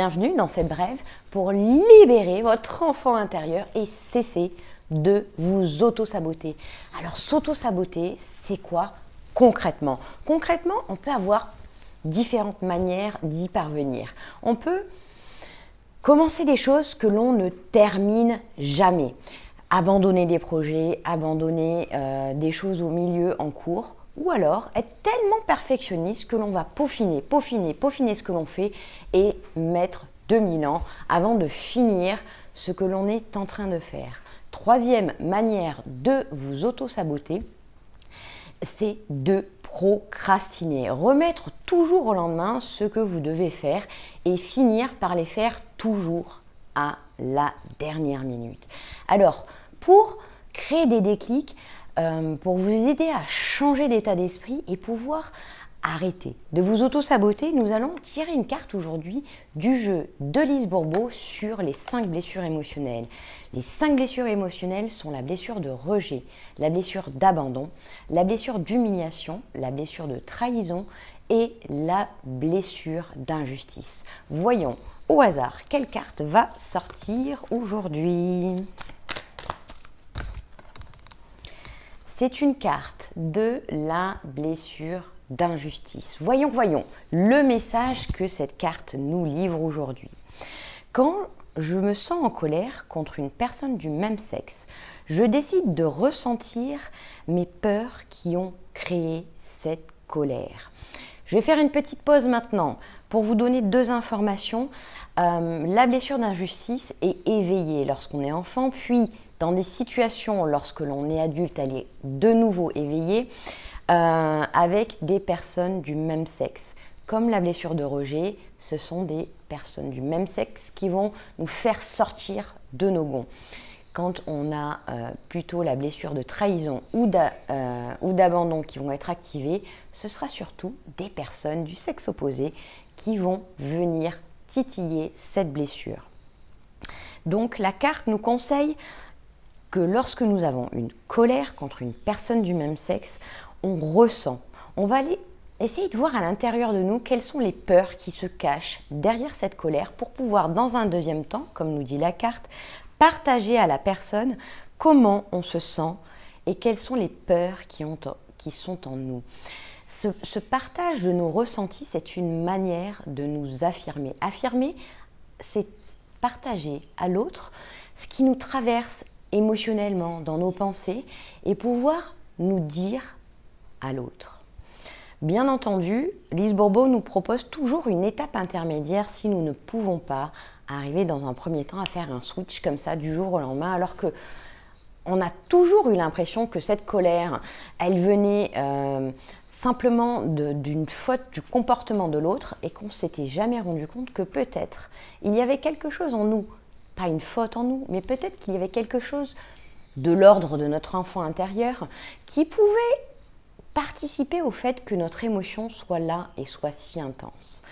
bienvenue dans cette brève pour libérer votre enfant intérieur et cesser de vous auto-saboter. Alors s'auto-saboter, c'est quoi concrètement? Concrètement, on peut avoir différentes manières d'y parvenir. On peut commencer des choses que l'on ne termine jamais. Abandonner des projets, abandonner des choses au milieu en cours, ou alors être tellement perfectionniste que l'on va peaufiner ce que l'on fait et mettre 2000 ans avant de finir ce que l'on est en train de faire. Troisième manière de vous auto-saboter, c'est de procrastiner. Remettre toujours au lendemain ce que vous devez faire et finir par les faire toujours à la dernière minute. Alors, pour créer des déclics, pour vous aider à changer d'état d'esprit et pouvoir arrêter de vous auto-saboter, nous allons tirer une carte aujourd'hui du jeu de Lise Bourbeau sur les 5 blessures émotionnelles. Les 5 blessures émotionnelles sont la blessure de rejet, la blessure d'abandon, la blessure d'humiliation, la blessure de trahison et la blessure d'injustice. Voyons au hasard quelle carte va sortir aujourd'hui. C'est une carte de la blessure d'injustice. Voyons le message que cette carte nous livre aujourd'hui. Quand je me sens en colère contre une personne du même sexe, je décide de ressentir mes peurs qui ont créé cette colère. Je vais faire une petite pause maintenant pour vous donner 2 informations. La blessure d'injustice est éveillée lorsqu'on est enfant, puis dans des situations lorsque l'on est adulte, elle est de nouveau éveillée avec des personnes du même sexe. Comme la blessure de rejet, ce sont des personnes du même sexe qui vont nous faire sortir de nos gonds. Quand on a plutôt la blessure de trahison ou d'abandon qui vont être activées, ce sera surtout des personnes du sexe opposé qui vont venir titiller cette blessure. Donc la carte nous conseille que lorsque nous avons une colère contre une personne du même sexe, on ressent, on va aller essayer de voir à l'intérieur de nous quelles sont les peurs qui se cachent derrière cette colère pour pouvoir, dans un deuxième temps, comme nous dit la carte, partager à la personne comment on se sent et quelles sont les peurs qui sont en nous. Ce partage de nos ressentis, c'est une manière de nous affirmer. Affirmer, c'est partager à l'autre ce qui nous traverse émotionnellement dans nos pensées et pouvoir nous dire à l'autre. Bien entendu, Lise Bourbeau nous propose toujours une étape intermédiaire si nous ne pouvons pas arriver dans un premier temps à faire un switch comme ça du jour au lendemain, alors que on a toujours eu l'impression que cette colère, elle venait simplement d'une faute du comportement de l'autre et qu'on ne s'était jamais rendu compte que peut-être il y avait quelque chose en nous, pas une faute en nous, mais peut-être qu'il y avait quelque chose de l'ordre de notre enfant intérieur qui pouvait participer au fait que notre émotion soit là et soit si intense.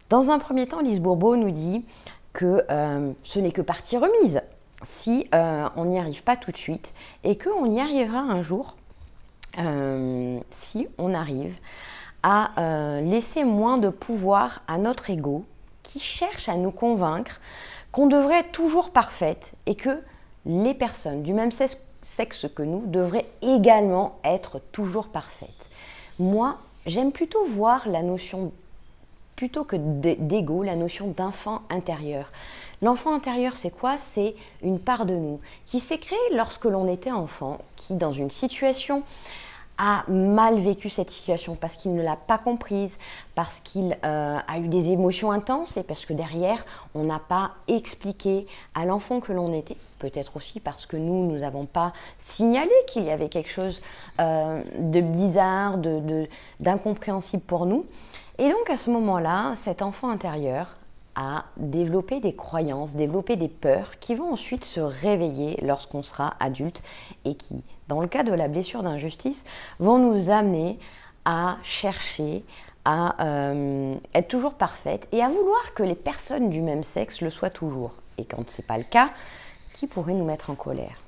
Dans un premier temps, Lise Bourbeau nous dit que ce n'est que partie remise si on n'y arrive pas tout de suite et qu'on y arrivera un jour si on arrive à laisser moins de pouvoir à notre ego qui cherche à nous convaincre qu'on devrait être toujours parfaite et que les personnes du même sexe que nous devraient également être toujours parfaites. Moi, j'aime plutôt voir la notion, plutôt que d'ego, la notion d'enfant intérieur. L'enfant intérieur, c'est quoi? C'est une part de nous qui s'est créée lorsque l'on était enfant, qui dans une situation a mal vécu cette situation parce qu'il ne l'a pas comprise, parce qu'il a eu des émotions intenses et parce que derrière, on n'a pas expliqué à l'enfant que l'on était. Peut-être aussi parce que nous n'avons pas signalé qu'il y avait quelque chose de bizarre, d'incompréhensible pour nous. Et donc à ce moment-là, cet enfant intérieur a développé des croyances, développé des peurs qui vont ensuite se réveiller lorsqu'on sera adulte et qui, dans le cas de la blessure d'injustice, vont nous amener à chercher à être toujours parfaite et à vouloir que les personnes du même sexe le soient toujours. Et quand ce n'est pas le cas, qui pourrait nous mettre en colère?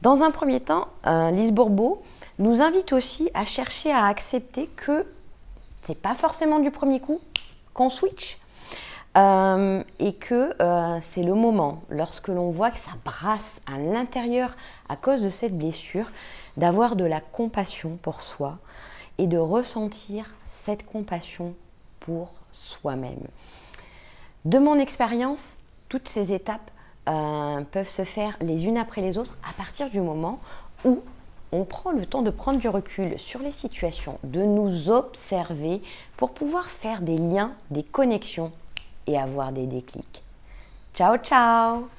Dans un premier temps, Lise Bourbeau nous invite aussi à chercher à accepter que ce n'est pas forcément du premier coup qu'on switch. et que c'est le moment, lorsque l'on voit que ça brasse à l'intérieur à cause de cette blessure, d'avoir de la compassion pour soi et de ressentir cette compassion pour soi-même. De mon expérience, toutes ces étapes peuvent se faire les unes après les autres à partir du moment où on prend le temps de prendre du recul sur les situations, de nous observer pour pouvoir faire des liens, des connexions et avoir des déclics. Ciao, ciao!